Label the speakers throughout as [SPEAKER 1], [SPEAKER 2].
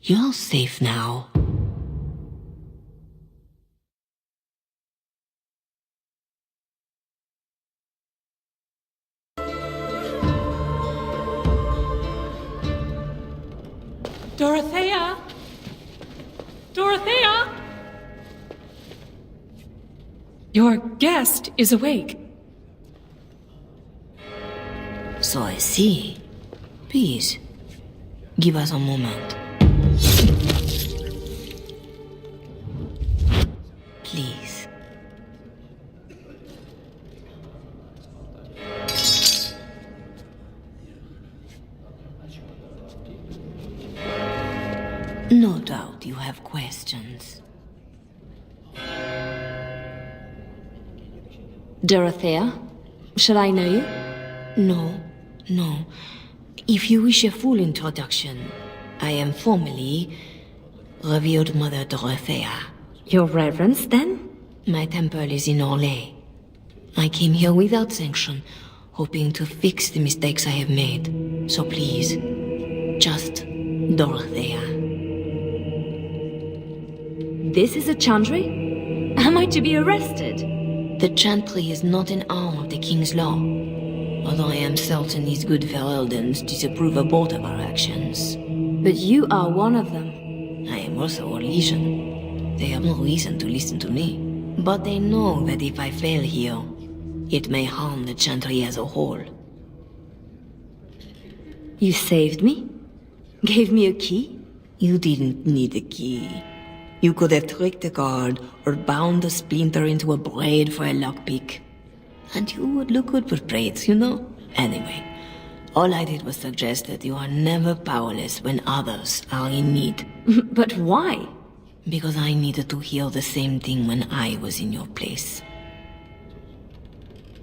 [SPEAKER 1] You're safe now.
[SPEAKER 2] Dorothea! Dorothea! Your guest is awake.
[SPEAKER 1] So I see. Please, give us a moment. Please. No doubt you have questions.
[SPEAKER 3] Dorothea? Shall I know you?
[SPEAKER 1] No. If you wish a full introduction, I am formally Revered Mother Dorothea.
[SPEAKER 3] Your Reverence, then?
[SPEAKER 1] My temple is in Orlais. I came here without sanction, hoping to fix the mistakes I have made. So please, just Dorothea.
[SPEAKER 3] This is a chantry? Am I to be arrested?
[SPEAKER 1] The chantry is not an arm of the King's law, although I am certain these good Ferelden's disapprove of both of our actions.
[SPEAKER 3] But you are one of them.
[SPEAKER 1] I am also a legion. They have no reason to listen to me. But they know that if I fail here, it may harm the chantry as a whole.
[SPEAKER 3] You saved me? Gave me a key?
[SPEAKER 1] You didn't need a key. You could have tricked the guard or bound a splinter into a braid for a lockpick. And you would look good with braids, you know? Anyway, all I did was suggest that you are never powerless when others are in need.
[SPEAKER 3] But why?
[SPEAKER 1] Because I needed to hear the same thing when I was in your place.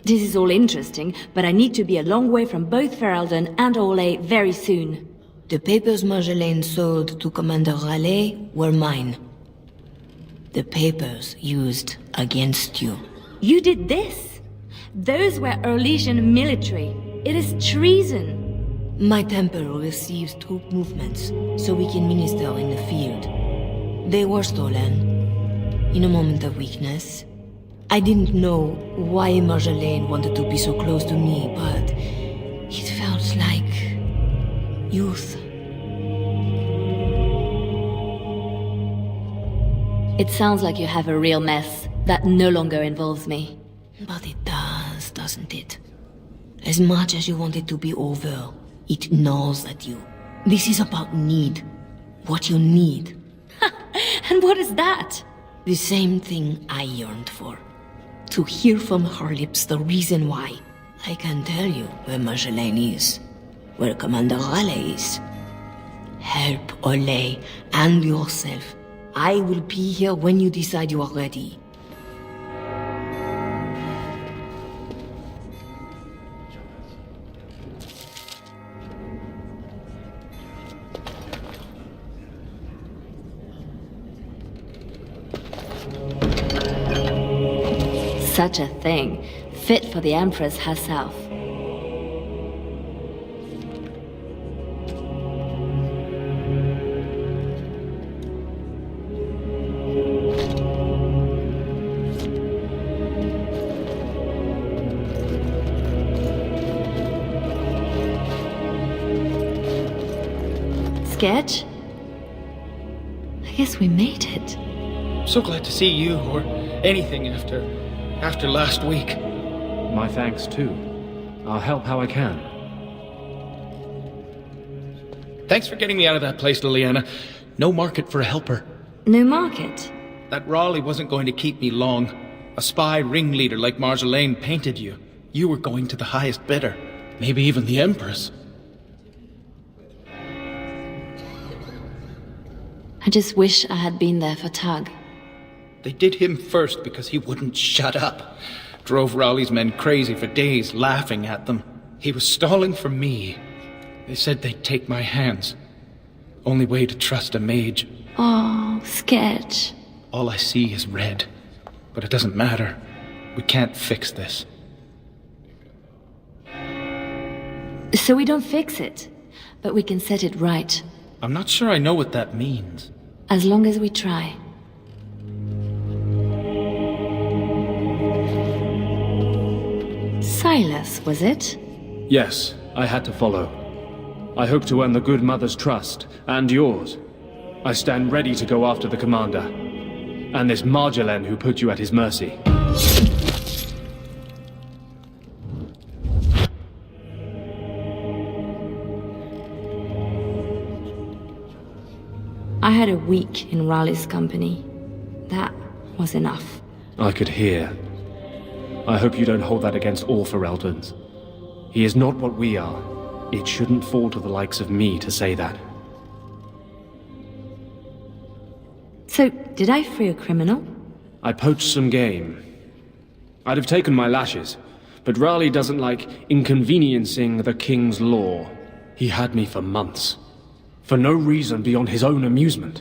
[SPEAKER 3] This is all interesting, but I need to be a long way from both Ferelden and Orlais very soon.
[SPEAKER 1] The papers Marjolaine sold to Commander Raleigh were mine. The papers used against you.
[SPEAKER 3] You did this? Those were Orlesian military. It is treason.
[SPEAKER 1] My temple receives troop movements, so we can minister in the field. They were stolen, in a moment of weakness. I didn't know why Marjolaine wanted to be so close to me, but it felt like youth.
[SPEAKER 3] It sounds like you have a real mess that no longer involves me.
[SPEAKER 1] But it does, doesn't it? As much as you want it to be over, it gnaws at you. This is about need. What you need.
[SPEAKER 3] And what is that?
[SPEAKER 1] The same thing I yearned for. To hear from her lips the reason why. I can tell you where Marjolaine is. Where Commander Raleigh is. Help Orlais and yourself. I will be here when you decide you are ready.
[SPEAKER 3] Such a thing. Fit for the Empress herself. Sketch? I guess we made it.
[SPEAKER 4] So glad to see you, or anything after last week.
[SPEAKER 5] My thanks, too. I'll help how I can.
[SPEAKER 4] Thanks for getting me out of that place, Leliana. No market for a helper.
[SPEAKER 3] No market?
[SPEAKER 4] That Raleigh wasn't going to keep me long. A spy ringleader like Marjolaine painted you. You were going to the highest bidder. Maybe even the Empress.
[SPEAKER 3] I just wish I had been there for Tug.
[SPEAKER 4] They did him first because he wouldn't shut up. Drove Raleigh's men crazy for days, laughing at them. He was stalling for me. They said they'd take my hands. Only way to trust a mage.
[SPEAKER 3] Oh, Sketch.
[SPEAKER 4] All I see is red. But it doesn't matter. We can't fix this.
[SPEAKER 3] So we don't fix it, but we can set it right.
[SPEAKER 4] I'm not sure I know what that means.
[SPEAKER 3] As long as we try. Silas, was it?
[SPEAKER 5] Yes, I had to follow. I hope to earn the good mother's trust, and yours. I stand ready to go after the commander, and this Marjolaine who put you at his mercy.
[SPEAKER 3] I had a week in Raleigh's company. That was enough.
[SPEAKER 5] I could hear. I hope you don't hold that against all Ferelden's. He is not what we are. It shouldn't fall to the likes of me to say that.
[SPEAKER 3] So, did I free a criminal?
[SPEAKER 5] I poached some game. I'd have taken my lashes, but Raleigh doesn't like inconveniencing the king's law. He had me for months. For no reason beyond his own amusement.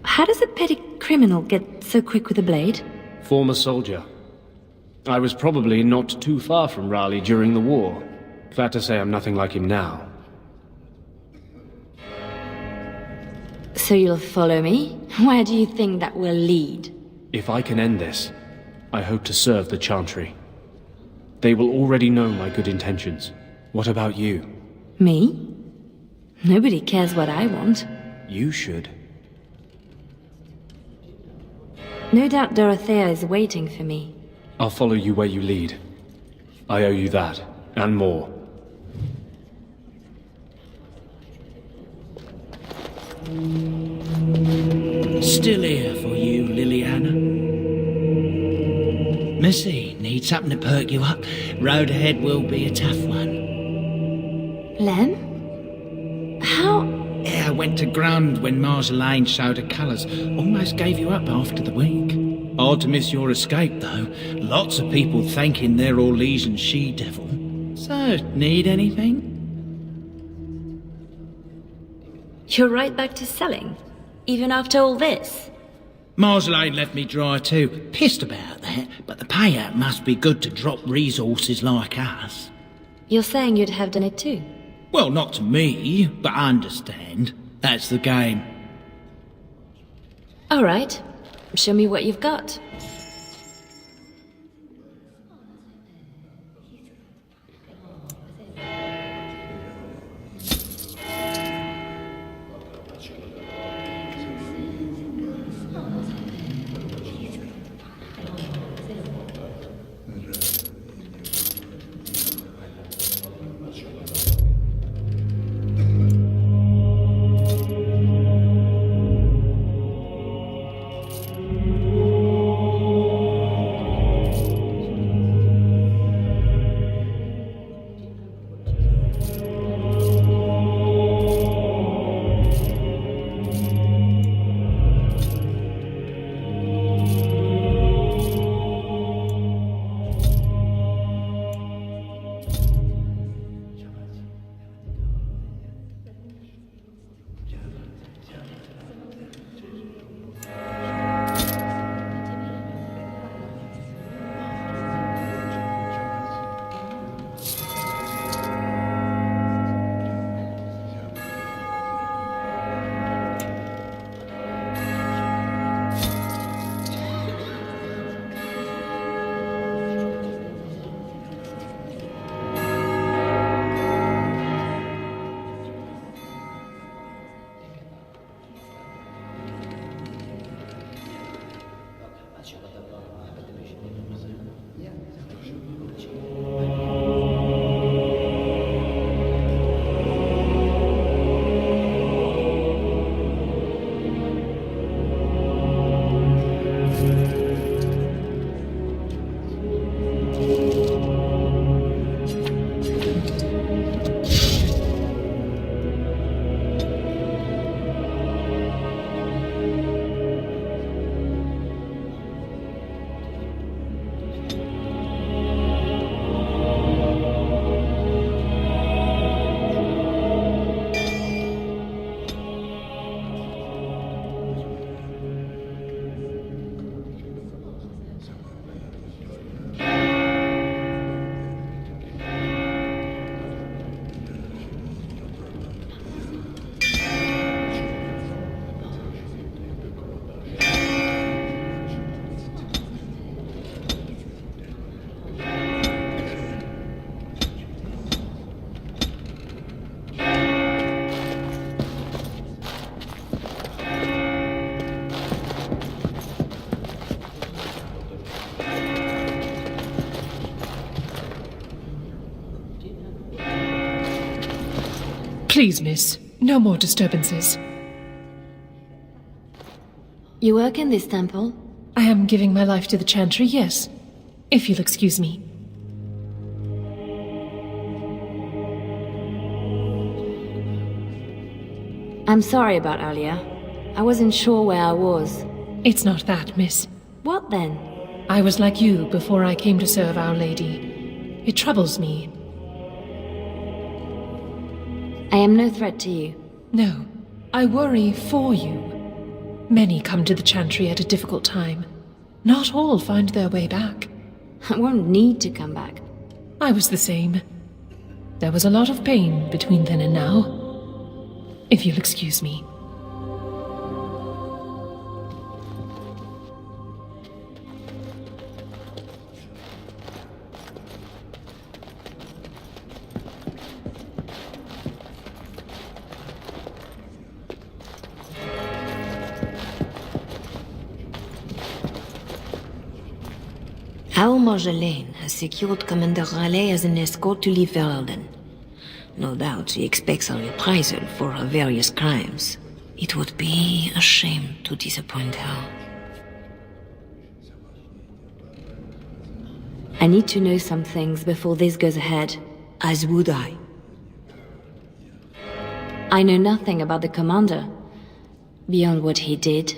[SPEAKER 3] How does a petty criminal get so quick with a blade?
[SPEAKER 5] Former soldier. I was probably not too far from Raleigh during the war. Glad to say I'm nothing like him now.
[SPEAKER 3] So you'll follow me? Where do you think that will lead?
[SPEAKER 5] If I can end this, I hope to serve the Chantry. They will already know my good intentions. What about you?
[SPEAKER 3] Me? Nobody cares what I want.
[SPEAKER 5] You should.
[SPEAKER 3] No doubt Dorothea is waiting for me.
[SPEAKER 5] I'll follow you where you lead. I owe you that, and more.
[SPEAKER 6] Still here for you, Leliana. Missy, need something to perk you up. Road ahead will be a tough one.
[SPEAKER 3] Lem? How?
[SPEAKER 6] Yeah, I went to ground when Marjolaine showed her colours. Almost gave you up after the week. Hard to miss your escape, though. Lots of people thanking their Orlesian she-devil. So, need anything?
[SPEAKER 3] You're right back to selling? Even after all this?
[SPEAKER 6] Marjolaine left me dry too. Pissed about that, but the payout must be good to drop resources like us.
[SPEAKER 3] You're saying you'd have done it too?
[SPEAKER 6] Well, not to me, but I understand. That's the game.
[SPEAKER 3] All right. Show me what you've got.
[SPEAKER 2] Please, miss, no more disturbances.
[SPEAKER 3] You work in this temple?
[SPEAKER 2] I am giving my life to the Chantry, yes. If you'll excuse me.
[SPEAKER 3] I'm sorry about earlier. I wasn't sure where I was.
[SPEAKER 2] It's not that, miss.
[SPEAKER 3] What then?
[SPEAKER 2] I was like you before I came to serve Our Lady. It troubles me.
[SPEAKER 3] I am no threat to you.
[SPEAKER 2] No, I worry for you. Many come to the Chantry at a difficult time. Not all find their way back.
[SPEAKER 3] I won't need to come back.
[SPEAKER 2] I was the same. There was a lot of pain between then and now. If you'll excuse me.
[SPEAKER 1] Our Marjolaine has secured Commander Raleigh as an escort to leave Ferelden. No doubt she expects a reprisal for her various crimes. It would be a shame to disappoint her.
[SPEAKER 3] I need to know some things before this goes ahead.
[SPEAKER 1] As would I.
[SPEAKER 3] I know nothing about the commander, beyond what he did.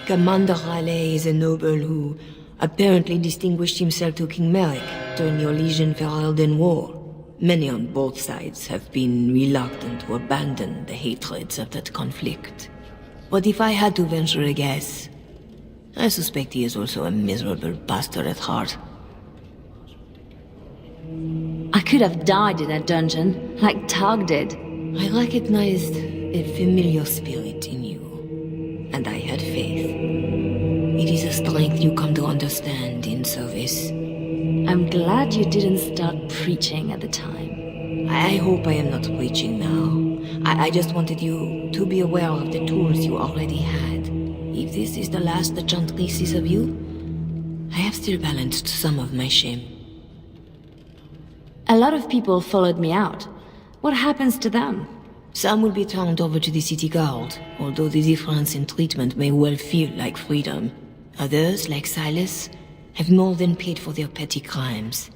[SPEAKER 1] Commander Raleigh is a noble who apparently distinguished himself to King Merrick during the Orlesian-Ferelden War. Many on both sides have been reluctant to abandon the hatreds of that conflict. But if I had to venture a guess, I suspect he is also a miserable bastard at heart.
[SPEAKER 3] I could have died in a dungeon, like Targ did.
[SPEAKER 1] I recognized a familiar spirit in you, and I had faith. It is a strength you come to understand in service.
[SPEAKER 3] I'm glad you didn't start preaching at the time.
[SPEAKER 1] I hope I am not preaching now. I just wanted you to be aware of the tools you already had. If this is the last the Chantry sees of you, I have still balanced some of my shame.
[SPEAKER 3] A lot of people followed me out. What happens to them?
[SPEAKER 1] Some will be turned over to the city guard, although the difference in treatment may well feel like freedom. Others, like Silas, have more than paid for their petty crimes.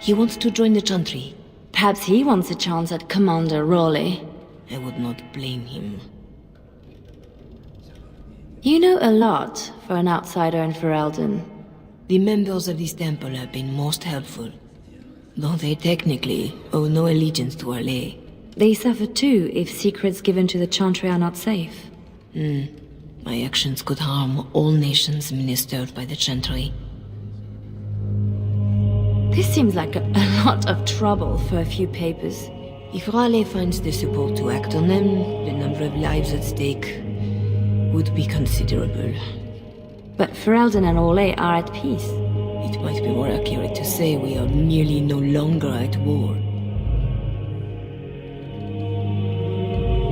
[SPEAKER 1] He wants to join the Chantry.
[SPEAKER 3] Perhaps he wants a chance at Commander Raleigh.
[SPEAKER 1] I would not blame him.
[SPEAKER 3] You know a lot for an outsider in Ferelden.
[SPEAKER 1] The members of this temple have been most helpful, though they technically owe no allegiance to Raleigh.
[SPEAKER 3] They suffer too if secrets given to the Chantry are not safe.
[SPEAKER 1] My actions could harm all nations ministered by the Chantry.
[SPEAKER 3] This seems like a lot of trouble for a few papers.
[SPEAKER 1] If Raleigh finds the support to act on them, the number of lives at stake would be considerable.
[SPEAKER 3] But Ferelden and Orlais are at peace.
[SPEAKER 1] It might be more accurate to say we are merely no longer at war.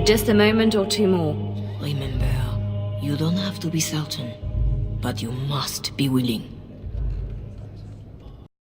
[SPEAKER 3] Just a moment or two more.
[SPEAKER 1] Remember, you don't have to be certain, but you must be willing.